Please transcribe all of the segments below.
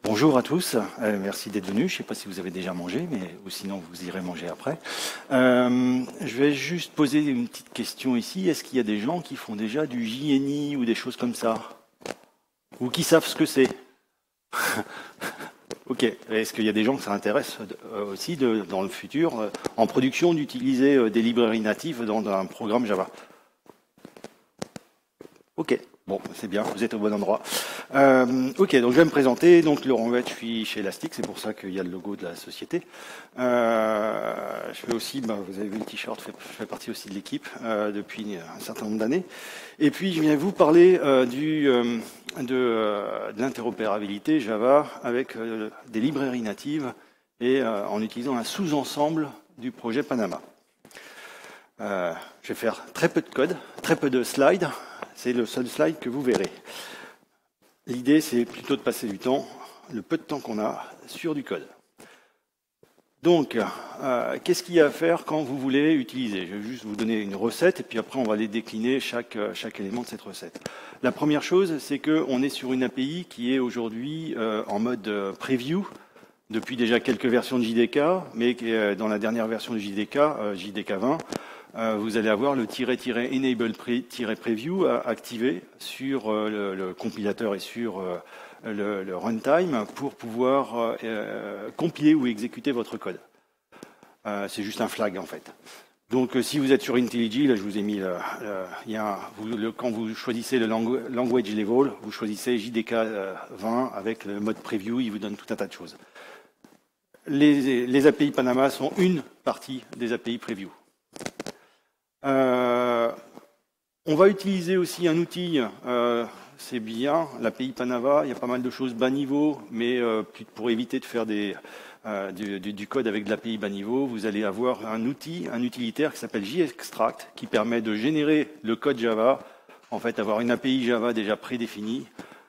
Bonjour à tous, merci d'être venus. Je ne sais pas si vous avez déjà mangé, ou sinon vous irez manger après. Je vais juste poser une petite question ici. Est-ce qu'il y a des gens qui font déjà du JNI ou des choses comme ça? Ou qui savent ce que c'est? Ok. Est-ce qu'il y a des gens que ça intéresse aussi dans le futur, en production, d'utiliser des librairies natives dans un programme Java? Ok. Bon, c'est bien, vous êtes au bon endroit. Ok, donc je vais me présenter. Donc Laurent Huet, je suis chez Elastic, c'est pour ça qu'il y a le logo de la société. Je fais aussi, vous avez vu le t-shirt, je fais partie aussi de l'équipe depuis un certain nombre d'années. Et puis je viens vous parler de l'interopérabilité Java avec des librairies natives et en utilisant un sous-ensemble du projet Panama. Je vais faire très peu de code, très peu de slides. C'est le seul slide que vous verrez. L'idée, c'est plutôt de passer du temps, le peu de temps qu'on a, sur du code. Donc, qu'est-ce qu'il y a à faire quand vous voulez utiliser? Je vais juste vous donner une recette, et puis après, on va aller décliner chaque élément de cette recette. La première chose, c'est qu'on est sur une API qui est aujourd'hui en mode preview, depuis déjà quelques versions de JDK, mais dans la dernière version de JDK, JDK 20, vous allez avoir le -enable-preview activé sur le compilateur et sur le runtime pour pouvoir compiler ou exécuter votre code. C'est juste un flag en fait. Donc si vous êtes sur IntelliJ, là je vous ai mis, quand vous choisissez le language level, vous choisissez JDK 20 avec le mode preview, il vous donne tout un tas de choses. Les API Panama sont une partie des API preview. On va utiliser aussi un outil, c'est bien, l'API Panama, il y a pas mal de choses bas niveau, mais pour éviter de faire du code avec de l'API bas niveau, vous allez avoir un utilitaire qui s'appelle JExtract, qui permet de générer le code Java, en fait avoir une API Java déjà prédéfinie,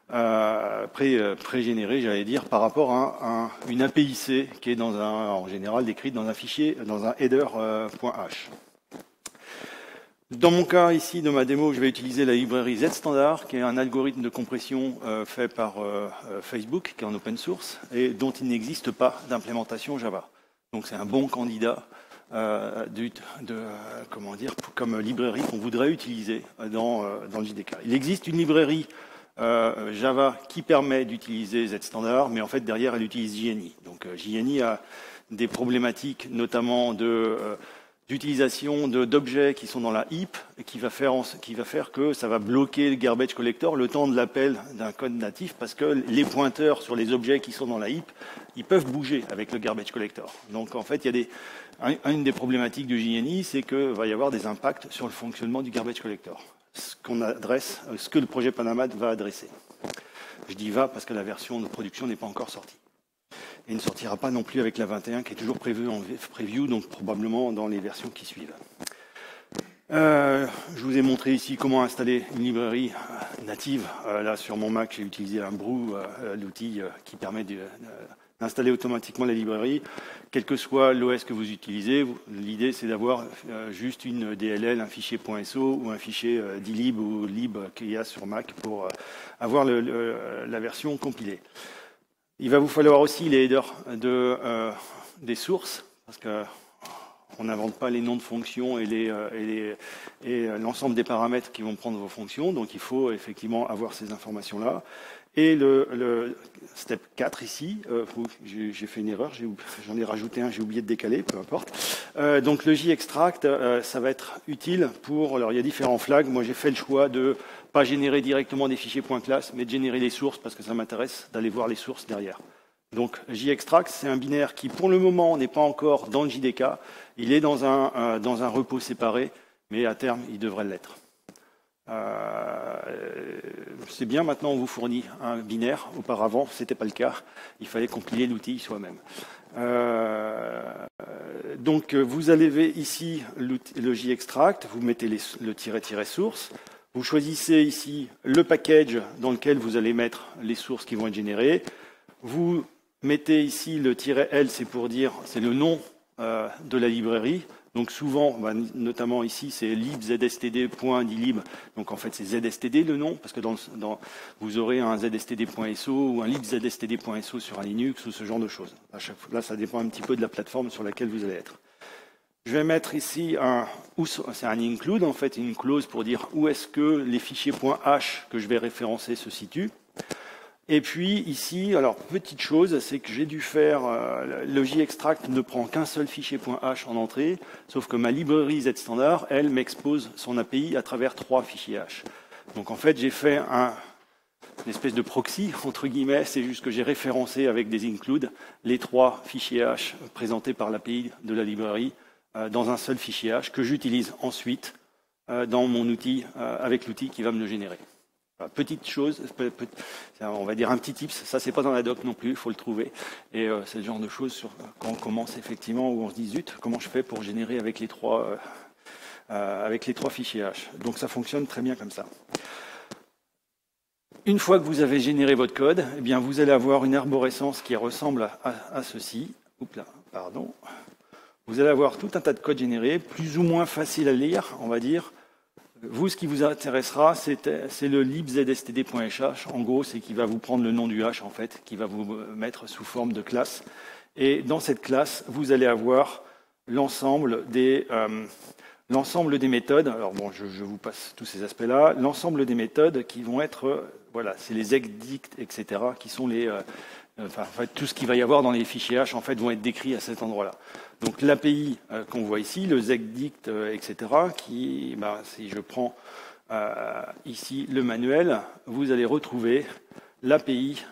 pré-générée, j'allais dire, par rapport à une API C qui est en général décrite dans un fichier, dans un header.h. Dans mon cas ici, de ma démo, je vais utiliser la librairie ZStandard, qui est un algorithme de compression fait par Facebook, qui est en open source, et dont il n'existe pas d'implémentation Java. Donc c'est un bon candidat comme librairie qu'on voudrait utiliser dans le JDK. Il existe une librairie Java qui permet d'utiliser ZStandard, mais en fait derrière elle utilise JNI. Donc JNI a des problématiques notamment d'utilisation d'objets qui sont dans la heap et qui va faire que ça va bloquer le garbage collector le temps de l'appel d'un code natif parce que les pointeurs sur les objets qui sont dans la heap, ils peuvent bouger avec le garbage collector. Donc en fait, il y a une des problématiques du JNI, c'est qu'il va y avoir des impacts sur le fonctionnement du garbage collector. Ce que le projet Panama va adresser. Je dis va parce que la version de production n'est pas encore sortie. Et ne sortira pas non plus avec la 21 qui est toujours prévue en preview, donc probablement dans les versions qui suivent. Je vous ai montré ici comment installer une librairie native. Là, sur mon Mac, j'ai utilisé un Brew, l'outil qui permet d'installer automatiquement la librairie. Quel que soit l'OS que vous utilisez, l'idée c'est d'avoir juste une DLL, un fichier .so ou un fichier dlib ou lib qu'il y a sur Mac pour avoir la version compilée. Il va vous falloir aussi les headers des sources, parce qu'on n'invente pas les noms de fonctions et l'ensemble des paramètres qui vont prendre vos fonctions, donc il faut effectivement avoir ces informations-là. Et le step 4 ici, j'ai fait une erreur, j'en ai rajouté un, j'ai oublié de décaler, peu importe. Donc le JExtract, ça va être utile alors il y a différents flags, moi j'ai fait le choix de pas générer directement des fichiers .class, mais de générer les sources parce que ça m'intéresse d'aller voir les sources derrière. Donc JExtract, c'est un binaire qui pour le moment n'est pas encore dans le JDK, il est dans un repos séparé, mais à terme il devrait l'être. C'est bien, maintenant on vous fournit un binaire, auparavant ce n'était pas le cas, il fallait compiler l'outil soi-même. Donc vous avez ici le JExtract, vous mettez le -- source, vous choisissez ici le package dans lequel vous allez mettre les sources qui vont être générées, vous mettez ici le -L, c'est pour dire, c'est le nom de la librairie. Donc souvent, notamment ici, c'est libzstd.dilib. Donc en fait, c'est zstd le nom, parce que vous aurez un zstd.so ou un libzstd.so sur un Linux ou ce genre de choses. À chaque fois, là, ça dépend un petit peu de la plateforme sur laquelle vous allez être. Je vais mettre ici c'est un include, en fait, une clause pour dire où est-ce que les fichiers .h que je vais référencer se situent. Et puis ici, alors petite chose, c'est que j'ai dû faire, le JExtract ne prend qu'un seul fichier .h en entrée, sauf que ma librairie ZStandard, elle, m'expose son API à travers 3 fichiers H. Donc en fait, j'ai fait une espèce de proxy, entre guillemets, c'est juste que j'ai référencé avec des includes les 3 fichiers H présentés par l'API de la librairie dans un seul fichier H que j'utilise ensuite dans mon outil, avec l'outil qui va me le générer. Petite chose, on va dire un petit tips, ça c'est pas dans la doc non plus, il faut le trouver. Et c'est le genre de choses quand on commence effectivement, où on se dit zut, comment je fais pour générer avec les trois fichiers H. Donc ça fonctionne très bien comme ça. Une fois que vous avez généré votre code, eh bien vous allez avoir une arborescence qui ressemble à ceci. Oups là, pardon. Vous allez avoir tout un tas de codes générés, plus ou moins facile à lire, on va dire. Vous, ce qui vous intéressera, c'est le libzstd.sh. En gros, c'est qu'il va vous prendre le nom du hash, en fait, qui va vous mettre sous forme de classe. Et dans cette classe, vous allez avoir l'ensemble des méthodes. Alors bon, je vous passe tous ces aspects-là. L'ensemble des méthodes qui vont être, voilà, c'est les exdict, etc., qui sont les... Enfin, en fait, tout ce qu'il va y avoir dans les fichiers H, en fait, vont être décrits à cet endroit-là. Donc l'API qu'on voit ici, le ZECDICT, etc., qui, si je prends ici le manuel, vous allez retrouver l'API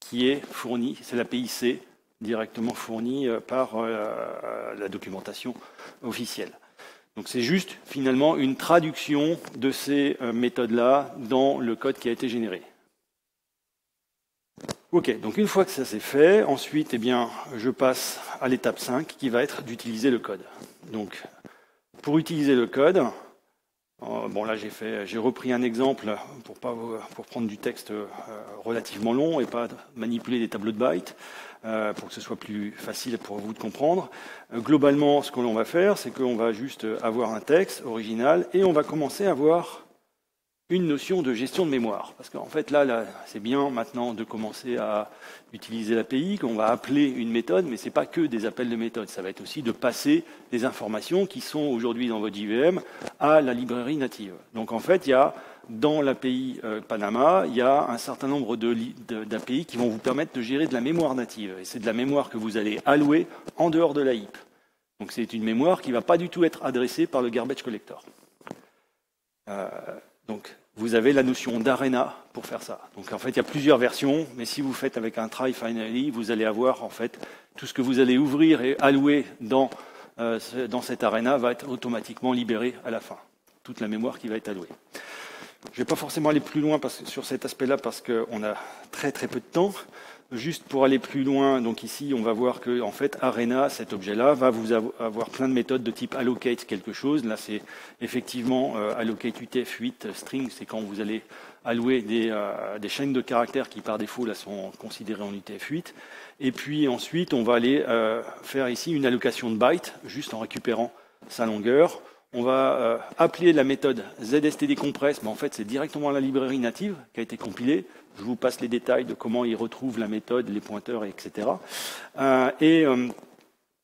qui est fournie, c'est l'API C, directement fournie par la documentation officielle. Donc c'est juste, finalement, une traduction de ces méthodes-là dans le code qui a été généré. Ok, donc une fois que ça c'est fait, ensuite, eh bien, je passe à l'étape 5 qui va être d'utiliser le code. Donc, pour utiliser le code, bon là j'ai repris un exemple pour prendre du texte relativement long et pas manipuler des tableaux de bytes, pour que ce soit plus facile pour vous de comprendre. Globalement, ce que l'on va faire, c'est qu'on va juste avoir un texte original et on va commencer à avoir une notion de gestion de mémoire. Parce qu'en fait, là c'est bien maintenant de commencer à utiliser l'API, qu'on va appeler une méthode, mais ce n'est pas que des appels de méthode. Ça va être aussi de passer des informations qui sont aujourd'hui dans votre JVM à la librairie native. Donc en fait, il y a dans l'API Panama, il y a un certain nombre d'API qui vont vous permettre de gérer de la mémoire native. Et c'est de la mémoire que vous allez allouer en dehors de la heap. Donc c'est une mémoire qui ne va pas du tout être adressée par le garbage collector. Donc, vous avez la notion d'arena pour faire ça. Donc, en fait, il y a plusieurs versions, mais si vous faites avec un try finally, vous allez avoir, en fait, tout ce que vous allez ouvrir et allouer dans cette arena va être automatiquement libéré à la fin. Toute la mémoire qui va être allouée. Je ne vais pas forcément aller plus loin sur cet aspect-là parce qu'on a très très peu de temps. Juste pour aller plus loin, donc ici, on va voir que en fait, Arena, cet objet-là, va vous avoir plein de méthodes de type allocate quelque chose. Là, c'est effectivement allocate UTF-8 string, c'est quand vous allez allouer des chaînes de caractères qui, par défaut, là, sont considérées en UTF-8. Et puis ensuite, on va aller faire ici une allocation de bytes, juste en récupérant sa longueur. On va appeler la méthode zstdcompress, mais en fait, c'est directement la librairie native qui a été compilée. Je vous passe les détails de comment il retrouve la méthode, les pointeurs, etc.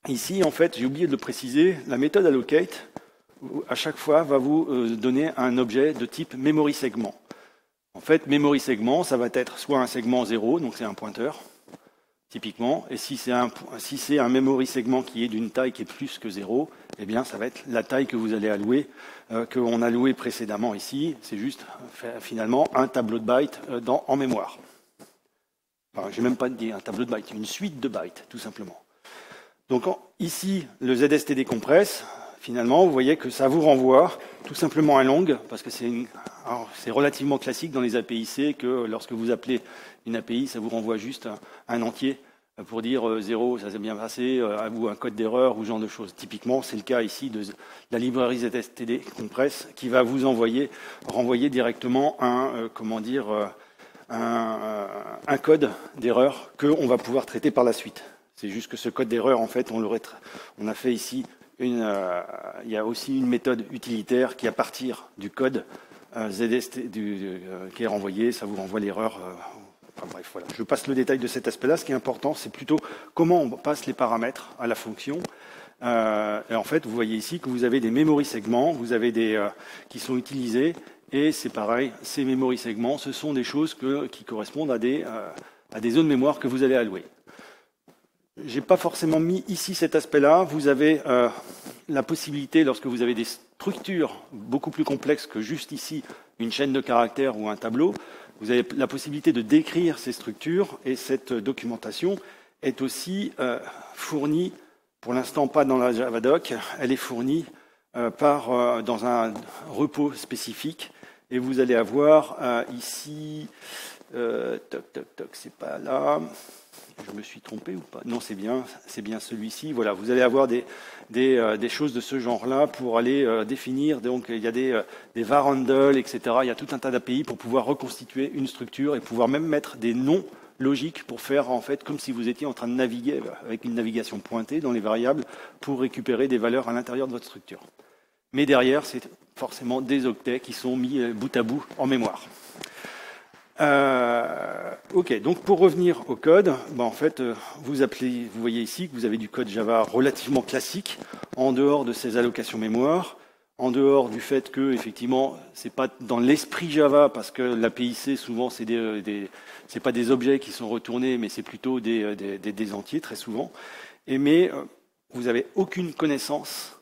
Ici, en fait, j'ai oublié de le préciser, la méthode allocate, à chaque fois, va vous donner un objet de type memory segment. En fait, memory segment, ça va être soit un segment 0, donc c'est un pointeur, typiquement, et si c'est un memory segment qui est d'une taille qui est plus que 0, eh bien, ça va être la taille que vous allez allouer, qu'on a loué précédemment ici. C'est juste, finalement, un tableau de bytes en mémoire. Enfin, je n'ai même pas dit un tableau de bytes, une suite de bytes, tout simplement. Donc, ici, le ZSTD-compress, finalement, vous voyez que ça vous renvoie tout simplement un long, parce que c'est relativement classique dans les API C que lorsque vous appelez une API, ça vous renvoie juste un entier pour dire 0, ça s'est bien passé, ou un code d'erreur, ou ce genre de choses. Typiquement, c'est le cas ici de la librairie ZSTD Compress qui va vous renvoyer directement un code d'erreur qu'on va pouvoir traiter par la suite. C'est juste que ce code d'erreur, en fait, on a fait ici il y a aussi une méthode utilitaire qui, à partir du code ZST qui est renvoyé, ça vous renvoie l'erreur. Enfin, bref, voilà. Je passe le détail de cet aspect-là. Ce qui est important, c'est plutôt comment on passe les paramètres à la fonction. Et en fait, vous voyez ici que vous avez des memory segments, vous avez qui sont utilisés, et c'est pareil, ces memory segments, ce sont des choses qui correspondent à des zones mémoire que vous allez allouer. J'ai pas forcément mis ici cet aspect-là. Vous avez la possibilité, lorsque vous avez des structures beaucoup plus complexes que juste ici une chaîne de caractères ou un tableau, vous avez la possibilité de décrire ces structures, et cette documentation est aussi fournie, pour l'instant pas dans la Javadoc, elle est fournie dans un repos spécifique, et vous allez avoir ici, c'est pas là. Je me suis trompé ou pas? Non, c'est bien celui-ci. Voilà, vous allez avoir des choses de ce genre-là pour aller définir. Donc, il y a des var handle, etc. Il y a tout un tas d'API pour pouvoir reconstituer une structure et pouvoir même mettre des noms logiques pour faire en fait comme si vous étiez en train de naviguer avec une navigation pointée dans les variables pour récupérer des valeurs à l'intérieur de votre structure. Mais derrière, c'est forcément des octets qui sont mis bout à bout en mémoire. Ok, donc pour revenir au code, en fait, vous voyez ici que vous avez du code Java relativement classique, en dehors de ces allocations mémoire, en dehors du fait que effectivement, c'est pas dans l'esprit Java, parce que l'API-C souvent c'est pas des objets qui sont retournés, mais c'est plutôt des entiers très souvent. Mais vous n'avez aucune connaissance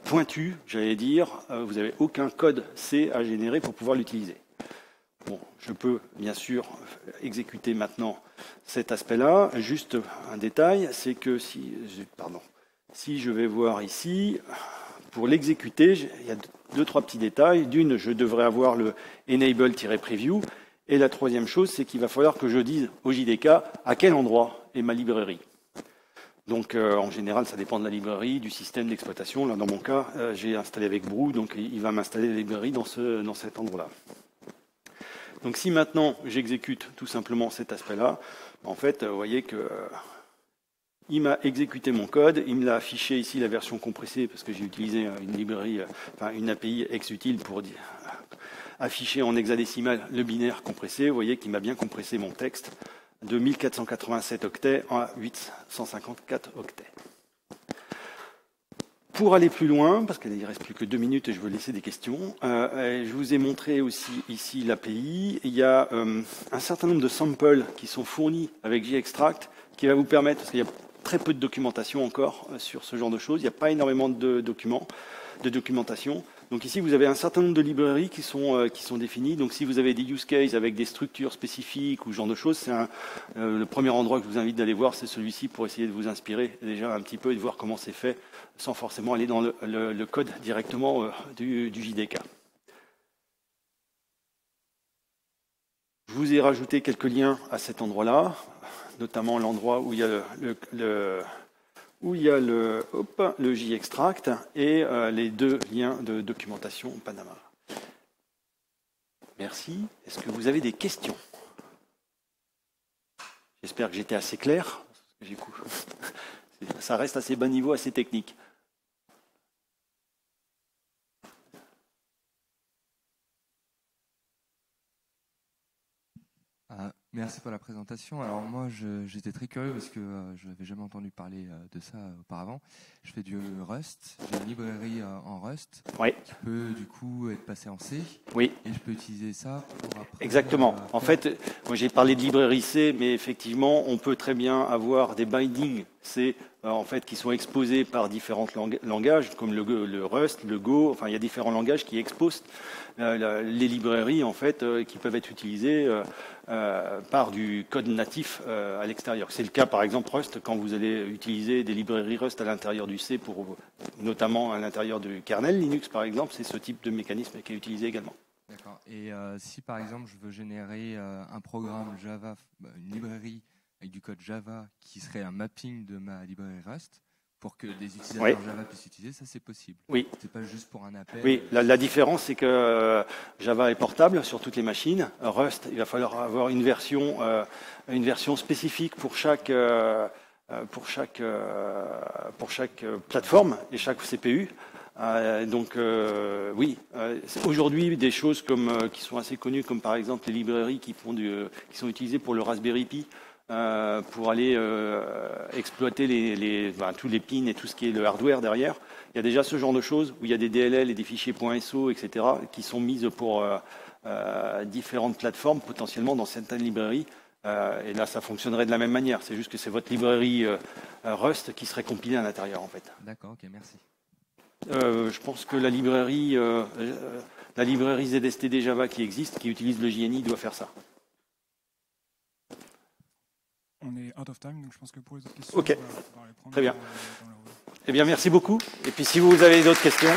pointue, j'allais dire, vous n'avez aucun code C à générer pour pouvoir l'utiliser. Bon, je peux bien sûr exécuter maintenant cet aspect-là. Juste un détail, c'est que si je vais voir ici, pour l'exécuter, il y a 2-3 petits détails. D'une, je devrais avoir le enable-preview. Et la troisième chose, c'est qu'il va falloir que je dise au JDK à quel endroit est ma librairie. Donc, en général, ça dépend de la librairie, du système d'exploitation. Là, dans mon cas, j'ai installé avec Brew, donc il va m'installer la librairie dans cet endroit-là. Donc si maintenant j'exécute tout simplement cet aspect-là, en fait, vous voyez que il m'a exécuté mon code, il me l'a affiché ici la version compressée parce que j'ai utilisé une librairie, une API exutil pour afficher en hexadécimal le binaire compressé. Vous voyez qu'il m'a bien compressé mon texte de 1487 octets à 854 octets. Pour aller plus loin, parce qu'il ne reste plus que 2 minutes et je veux laisser des questions, je vous ai montré aussi ici l'API. Il y a un certain nombre de samples qui sont fournis avec JExtract qui va vous permettre, parce qu'il y a très peu de documentation encore sur ce genre de choses, il n'y a pas énormément de documentation. Donc ici, vous avez un certain nombre de librairies qui sont définies. Donc si vous avez des use cases avec des structures spécifiques ou ce genre de choses, c'est le premier endroit que je vous invite d'aller voir, c'est celui-ci pour essayer de vous inspirer déjà un petit peu et de voir comment c'est fait sans forcément aller dans le code directement du JDK. Je vous ai rajouté quelques liens à cet endroit-là, notamment l'endroit où il y a le JExtract et les 2 liens de documentation Panama. Merci. Est-ce que vous avez des questions? J'espère que j'étais assez clair. Ça reste assez bas niveau, assez technique. Merci pour la présentation. Alors moi, j'étais très curieux parce que je n'avais jamais entendu parler de ça auparavant. Je fais du Rust, j'ai une librairie en Rust qui peut du coup être passée en C. Oui. Et je peux utiliser ça pour après... Exactement. En fait, moi j'ai parlé de librairie C, mais effectivement, on peut très bien avoir des bindings C en fait, qui sont exposés par différents langages, comme le Rust, le Go. Enfin, il y a différents langages qui exposent les librairies en fait, qui peuvent être utilisées par du code natif à l'extérieur. C'est le cas, par exemple, Rust, quand vous allez utiliser des librairies Rust à l'intérieur du C, notamment à l'intérieur du kernel Linux, par exemple, c'est ce type de mécanisme qui est utilisé également. D'accord. Et si, par exemple, je veux générer un programme Java, une librairie avec du code Java qui serait un mapping de ma librairie Rust, pour que des utilisateurs Java puissent utiliser, ça c'est possible. Oui. C'est pas juste pour un appel. Oui, la différence c'est que Java est portable sur toutes les machines. Rust, il va falloir avoir une version spécifique pour chaque pour chaque plateforme et chaque CPU. Donc oui, aujourd'hui des choses qui sont assez connues, comme par exemple les librairies qui sont utilisées pour le Raspberry Pi, pour aller exploiter tous les pins et tout ce qui est le hardware derrière. Il y a déjà ce genre de choses où il y a des DLL et des fichiers .so, etc., qui sont mises pour différentes plateformes, potentiellement dans certaines librairies. Et là, ça fonctionnerait de la même manière. C'est juste que c'est votre librairie Rust qui serait compilée à l'intérieur, en fait. D'accord, ok, merci. Je pense que la librairie ZSTD Java qui existe, qui utilise le JNI, doit faire ça. On est out of time, donc je pense que pour les autres questions, ok, on va les prendre très bien. dans la... Eh bien, merci beaucoup. Et puis, si vous avez d'autres questions...